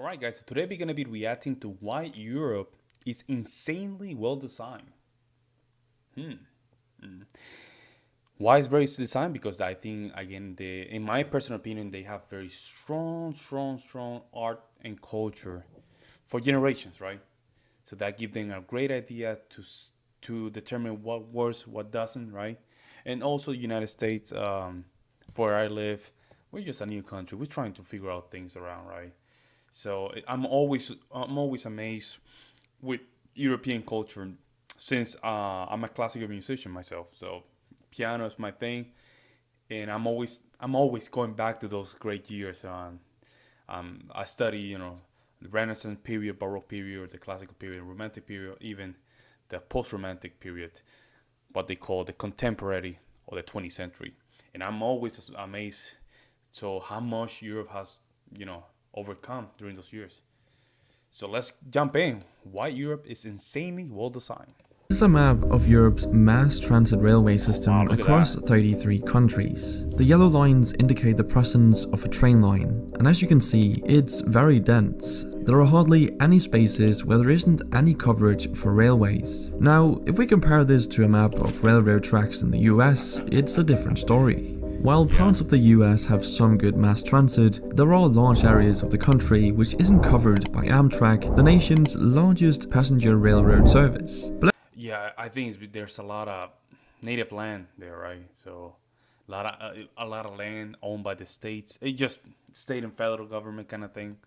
All right, guys. So today we're gonna be reacting to why Europe is insanely well designed. Why is very designed? Because I think again, in my personal opinion, they have very strong art and culture for generations, right? So that gives them a great idea to determine what works, what doesn't, right? And also, United States, where I live, we're just a new country. We're trying to figure out things around, right? So I'm always amazed with European culture since I'm a classical musician myself. So piano is my thing, and I'm always going back to those great years. I study, the Renaissance period, Baroque period, the classical period, Romantic period, even the post-Romantic period, what they call the contemporary or the 20th century. And I'm always amazed so how much Europe has, overcome during those years. So let's jump in. Why Europe is insanely well designed. This is a map of Europe's mass transit railway system Wow, look at across that. 33 countries. The yellow lines indicate the presence of a train line, and as you can see, it's very dense. There are hardly any spaces where there isn't any coverage for railways. Now, if we compare this to a map of railroad tracks in the US, it's a different story. While parts of the US have some good mass transit, there are large areas of the country which isn't covered by Amtrak, the nation's largest passenger railroad service. Yeah, I think there's a lot of native land there, right? So a lot of land owned by the states. It just state and federal government kind of thing.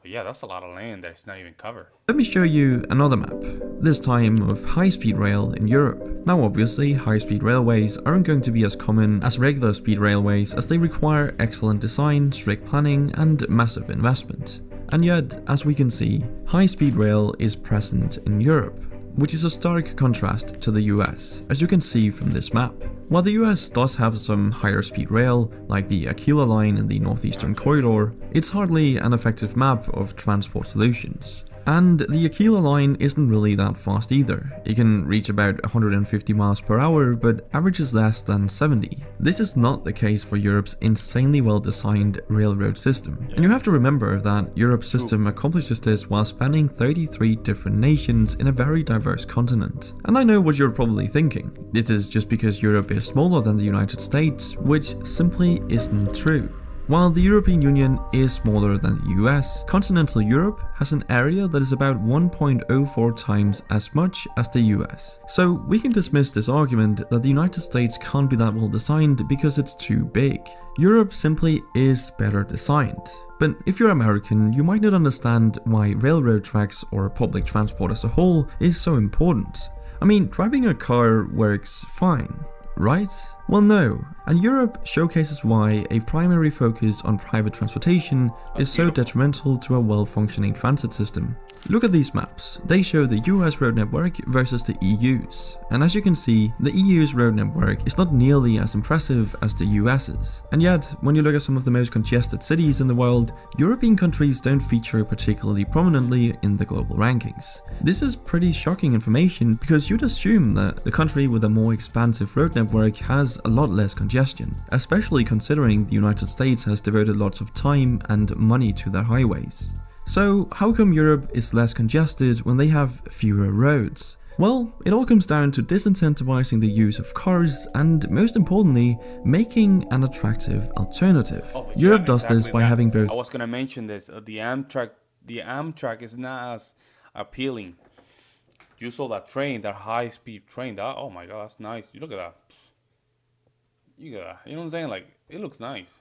But yeah, that's a lot of land that's not even covered. Let me show you another map, this time of high-speed rail in Europe. Now obviously, high-speed railways aren't going to be as common as regular speed railways as they require excellent design, strict planning, and massive investment. And yet, as we can see, high-speed rail is present in Europe, which is a stark contrast to the US, as you can see from this map. While the US does have some higher speed rail, like the Aquila line in the Northeastern Corridor, it's hardly an effective map of transport solutions. And the Aquila line isn't really that fast either. It can reach about 150 miles per hour, but averages less than 70. This is not the case for Europe's insanely well-designed railroad system. And you have to remember that Europe's system accomplishes this while spanning 33 different nations in a very diverse continent. And I know what you're probably thinking. This is just because Europe is smaller than the United States, which simply isn't true. While the European Union is smaller than the US, continental Europe has an area that is about 1.04 times as much as the US. So we can dismiss this argument that the United States can't be that well designed because it's too big. Europe simply is better designed. But if you're American, you might not understand why railroad tracks or public transport as a whole is so important. I mean, driving a car works fine, right? Well, no, and Europe showcases why a primary focus on private transportation is so detrimental to a well-functioning transit system. Look at these maps. They show the US road network versus the EU's. And as you can see, the EU's road network is not nearly as impressive as the US's. And yet, when you look at some of the most congested cities in the world, European countries don't feature particularly prominently in the global rankings. This is pretty shocking information because you'd assume that the country with a more expansive road network has a lot less congestion, especially considering the United States has devoted lots of time and money to their highways. So how come Europe is less congested when they have fewer roads? Well, it all comes down to disincentivizing the use of cars and, most importantly, making an attractive alternative. Europe does this by having both. I was gonna mention this. The Amtrak is not as appealing. You saw that train, that high-speed train. Oh my God, that's nice. You look at that. You know what I'm saying? Like, it looks nice.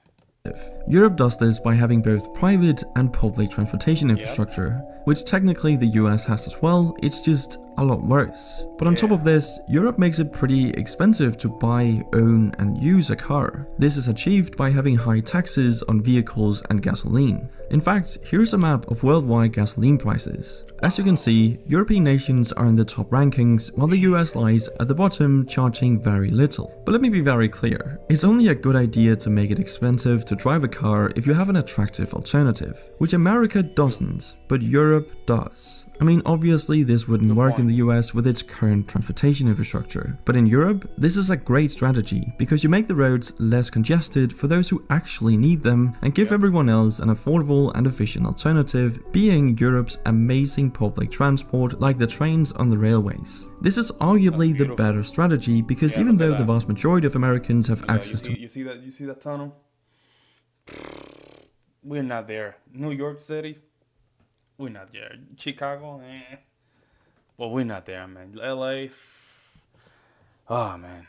Europe does this by having both private and public transportation infrastructure, which technically the US has as well, it's just a lot worse. But on top of this, Europe makes it pretty expensive to buy, own and use a car. This is achieved by having high taxes on vehicles and gasoline. In fact, here's a map of worldwide gasoline prices. As you can see, European nations are in the top rankings, while the US lies at the bottom, charging very little. But let me be very clear, it's only a good idea to make it expensive to drive a car if you have an attractive alternative, which America doesn't, but Europe does. I mean, obviously this wouldn't Good work in point. the US with its current transportation infrastructure, but in Europe, this is a great strategy because you make the roads less congested for those who actually need them and give Yep. everyone else an affordable and efficient alternative, being Europe's amazing public transport like the trains on the railways. This is arguably the beautiful. better strategy because Yeah, even look at though the that. vast majority of Americans have Yeah, access to you see that tunnel? We're not there. New York City, we're not there. Chicago, but we're not there, man. LA, oh man.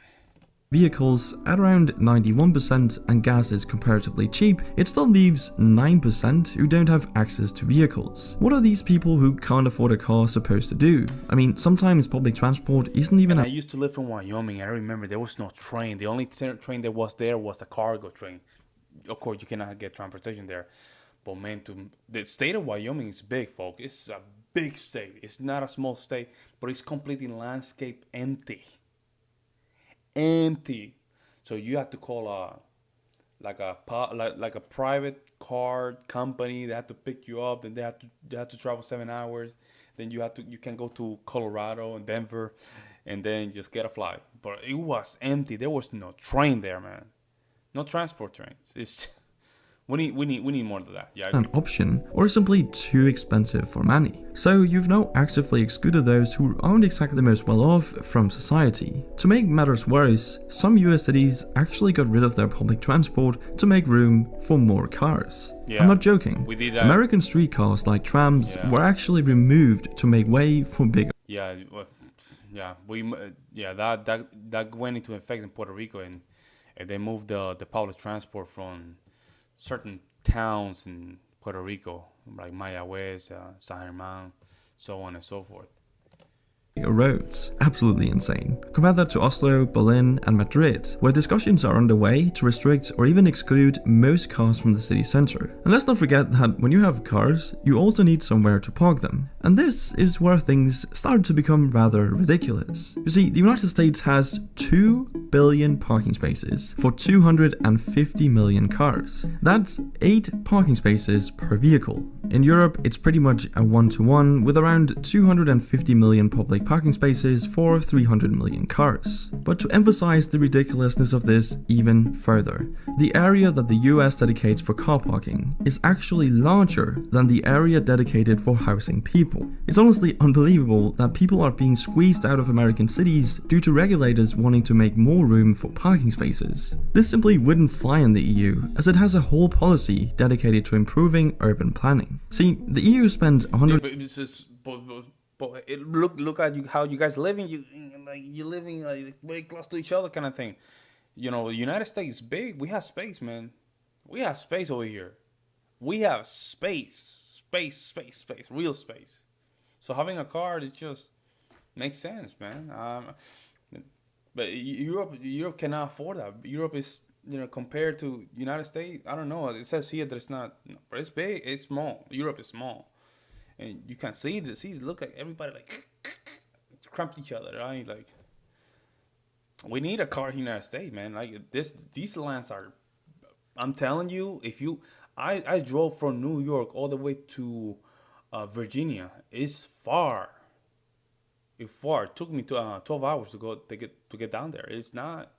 vehicles at around 91% and gas is comparatively cheap, it still leaves 9% who don't have access to vehicles. What are these people who can't afford a car supposed to do? I mean, sometimes public transport isn't even I used to live in Wyoming. I remember there was no train. The only train that was there was the cargo train. Of course, you cannot get transportation there. But man, the state of Wyoming is big, folks. It's a big state. It's not a small state, but it's completely landscape empty. Empty. So you have to call like a private car company. They have to pick you up. Then they have to travel 7 hours. Then you can go to Colorado and Denver, and then just get a flight. But it was empty. There was no train there, man. No transport trains. It's we need more of that. Yeah, I an agree. option or simply too expensive for many. So you've now actively excluded those who aren't exactly the most well off from society. To make matters worse, some US cities actually got rid of their public transport to make room for more cars. Yeah, I'm not joking. we did that. American streetcars like trams Yeah. were actually removed to make way for bigger Yeah, that went into effect in Puerto Rico, and they moved the public transport from certain towns in Puerto Rico, like Mayagüez, San Germán, so on and so forth. roads. Absolutely insane. Compare that to Oslo, Berlin, and Madrid, where discussions are underway to restrict or even exclude most cars from the city center. And let's not forget that when you have cars, you also need somewhere to park them. And this is where things start to become rather ridiculous. You see, the United States has 2 billion parking spaces for 250 million cars. That's 8 parking spaces per vehicle. In Europe, it's pretty much a 1-to-1 with around 250 million public parking spaces for 300 million cars. But to emphasize the ridiculousness of this even further, the area that the US dedicates for car parking is actually larger than the area dedicated for housing people. It's honestly unbelievable that people are being squeezed out of American cities due to regulators wanting to make more room for parking spaces. This simply wouldn't fly in the EU, as it has a whole policy dedicated to improving urban planning. See, the EU spent 100 Yeah, but it's just, but look at you how you guys living. You living like very close to each other, kind of thing. You know, the United States is big. We have space, man. We have space over here. We have space, real space. So having a car, it just makes sense, man. But Europe cannot afford that. Europe is, compared to United States, I don't know. It says here that it's not, but it's big. It's small. Europe is small, and you can see look like everybody like cramped each other, right? Like we need a car here in the United States, man. Like these lands are. I'm telling you, I drove from New York all the way to Virginia. It's far. It's far. It took me 12 hours to get down there. It's not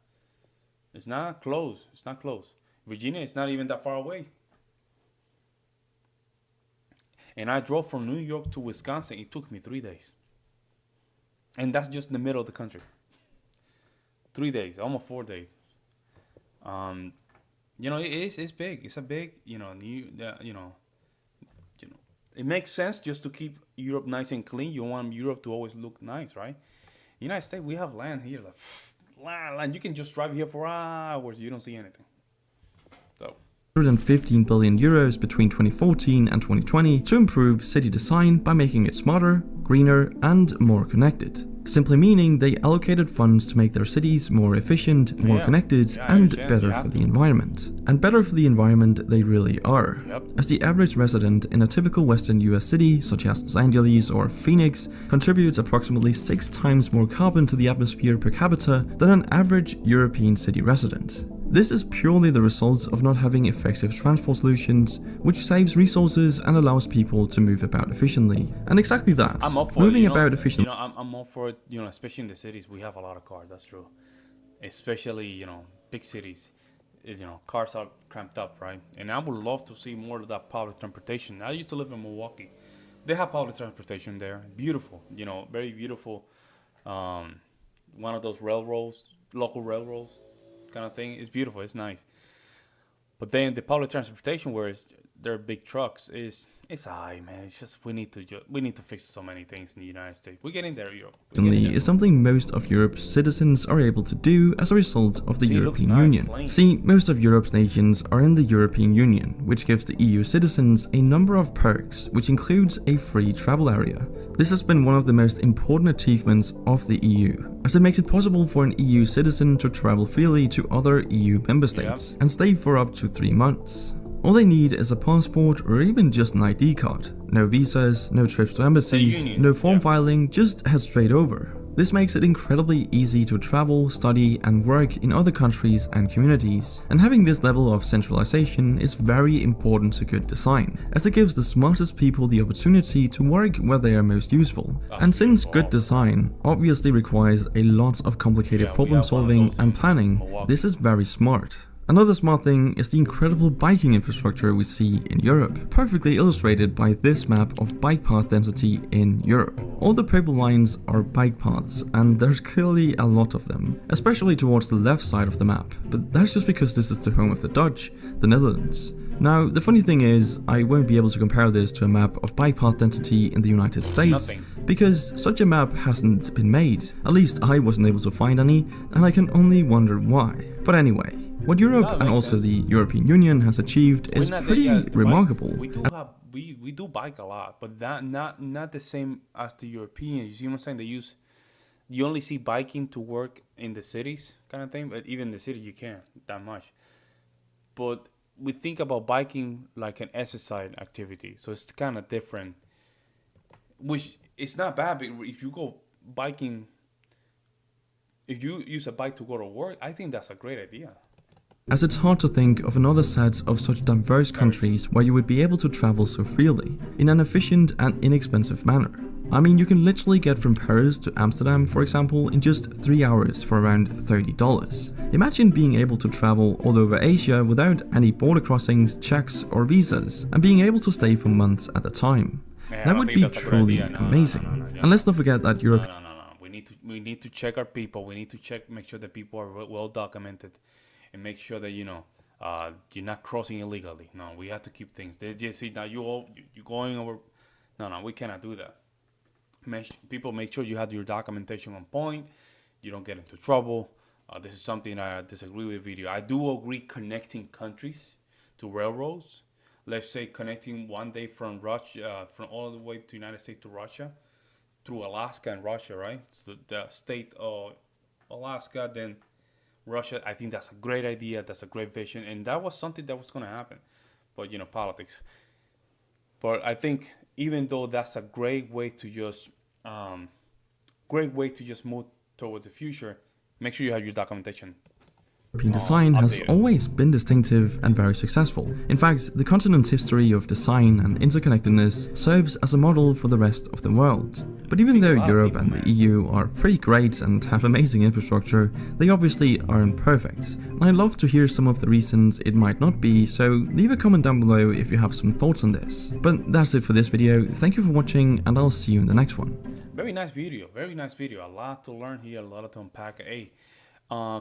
close. It's not close. Virginia is not even that far away. And I drove from New York to Wisconsin. It took me 3 days. And that's just in the middle of the country. 3 days, almost 4 days. It's big. It's a big, it makes sense just to keep Europe nice and clean. You want Europe to always look nice, right? United States, we have land here, land. You can just drive here for hours. You don't see anything. So 115 billion euros between 2014 and 2020 to improve city design by making it smarter, greener, and more connected. Simply meaning they allocated funds to make their cities more efficient, more connected, and better for the environment. And better for the environment they really are. Yep. As the average resident in a typical Western US city, such as Los Angeles or Phoenix, contributes approximately 6 times more carbon to the atmosphere per capita than an average European city resident. This is purely the result of not having effective transport solutions, which saves resources and allows people to move about efficiently. And exactly that, I'm up for moving it. about efficiently. I'm up for it. Especially in the cities, we have a lot of cars. That's true. Especially big cities. Cars are cramped up, right? And I would love to see more of that public transportation. I used to live in Milwaukee. They have public transportation there. Beautiful. Very beautiful. Um, One of those railroads, local railroads, kind of thing. It's beautiful. It's nice. But then the public transportation, where they're big trucks, it's high, man. It's just we need to fix so many things in the United States. We're getting there, Europe. We're getting there. Is something most of Europe's citizens are able to do as a result of the See, it looks European nice, Union. clean. See, most of Europe's nations are in the European Union, which gives the EU citizens a number of perks, which includes a free travel area. This has been one of the most important achievements of the EU, as it makes it possible for an EU citizen to travel freely to other EU member states and stay for up to 3 months. All they need is a passport or even just an ID card. No visas, no trips to embassies, no form filing, just head straight over. This makes it incredibly easy to travel, study and work in other countries and communities, and having this level of centralization is very important to good design, as it gives the smartest people the opportunity to work where they are most useful. And since good design obviously requires a lot of complicated problem solving and planning, this is very smart. Another smart thing is the incredible biking infrastructure we see in Europe, perfectly illustrated by this map of bike path density in Europe. All the purple lines are bike paths, and there's clearly a lot of them, especially towards the left side of the map, but that's just because this is the home of the Dutch, the Netherlands. Now, the funny thing is, I won't be able to compare this to a map of bike path density in the United States, because such a map hasn't been made. At least I wasn't able to find any, and I can only wonder why. But anyway, what Europe and also the European Union has achieved is pretty remarkable. We do bike a lot, but that not the same as the Europeans. You see what I'm saying? You only see biking to work in the cities, kind of thing. But even in the city, you can't that much. But we think about biking like an exercise activity, so it's kind of different. Which it's not bad, but if you go biking, if you use a bike to go to work, I think that's a great idea. As it's hard to think of another set of such diverse countries where you would be able to travel so freely, in an efficient and inexpensive manner. I mean, you can literally get from Paris to Amsterdam, for example, in just 3 hours for around $30. Imagine being able to travel all over Asia without any border crossings, checks or visas, and being able to stay for months at a time. That would be truly amazing. And let's not forget that Europe... No. We need to check our people. We need to make sure that people are well documented, and make sure that you're not crossing illegally. No, we have to keep things. They just see now you're going over. No, we cannot do that. Make sure you have your documentation on point. You don't get into trouble. This is something I disagree with. I do agree connecting countries to railroads. Let's say connecting one day from Russia, from all the way to United States to Russia, through Alaska and Russia, right? So the state of Alaska, then Russia. I think that's a great idea. That's a great vision, and that was something that was going to happen. But politics. But I think even though that's a great way to just move towards the future, make sure you have your documentation. European design has always been distinctive and very successful. In fact, the continent's history of design and interconnectedness serves as a model for the rest of the world. But even though Europe and the EU are pretty great and have amazing infrastructure, they obviously aren't perfect. And I'd love to hear some of the reasons it might not be, so leave a comment down below if you have some thoughts on this. But that's it for this video. Thank you for watching, and I'll see you in the next one. Very nice video. Very nice video. A lot to learn here. A lot to unpack.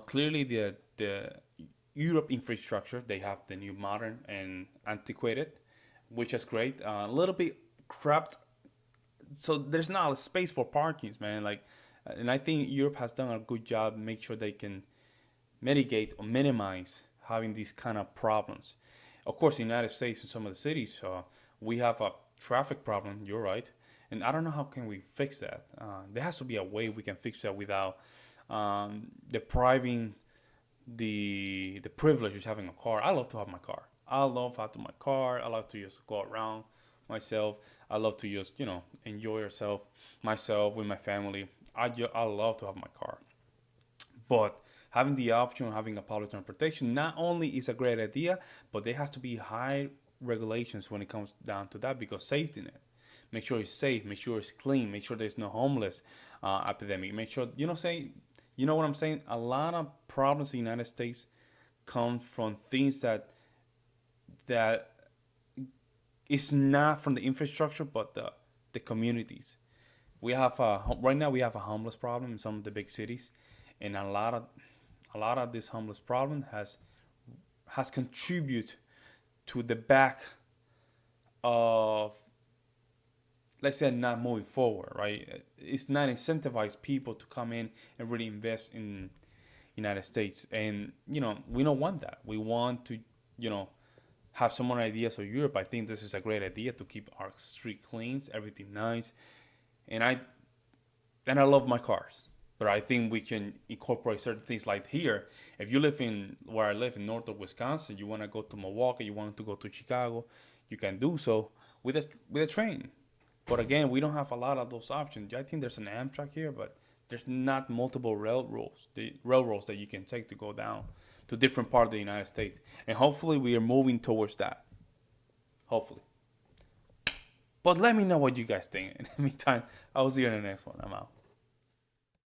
Clearly the Europe infrastructure, they have the new modern and antiquated, which is great. A little bit cramped, so there's not a space for parkings, man. And I think Europe has done a good job make sure they can mitigate or minimize having these kind of problems. Of course, in the United States, in some of the cities, we have a traffic problem. You're right, and I don't know how can we fix that. There has to be a way we can fix that without depriving the privilege of having a car. I love to have my car. I love having my car. I love to just go around myself. I love to just enjoy myself with my family. I love to have my car. But having the option of having a public transportation not only is a great idea, but there has to be high regulations when it comes down to that, because safety net. Make sure it's safe, make sure it's clean, make sure there's no homeless epidemic. Make sure, you know what I'm saying? A lot of problems in the United States come from things that it's not from the infrastructure, but the communities. We have right now we have a homeless problem in some of the big cities, and a lot of this homeless problem has contributed to the back of, let's say, not moving forward. Right, it's not incentivized people to come in and really invest in United States, and we don't want that. We want to you know have some more ideas of Europe. I think this is a great idea to keep our street clean, everything nice, and I love my cars. But I think we can incorporate certain things like here. If you live in where I live in north of Wisconsin, you want to go to Milwaukee, you want to go to Chicago, you can do so with a train. But again, we don't have a lot of those options. I think there's an Amtrak here, but there's not multiple railroads that you can take to go down to different part of the United States. And hopefully we are moving towards that. Hopefully. But let me know what you guys think. In the meantime, I'll see you in the next one. I'm out.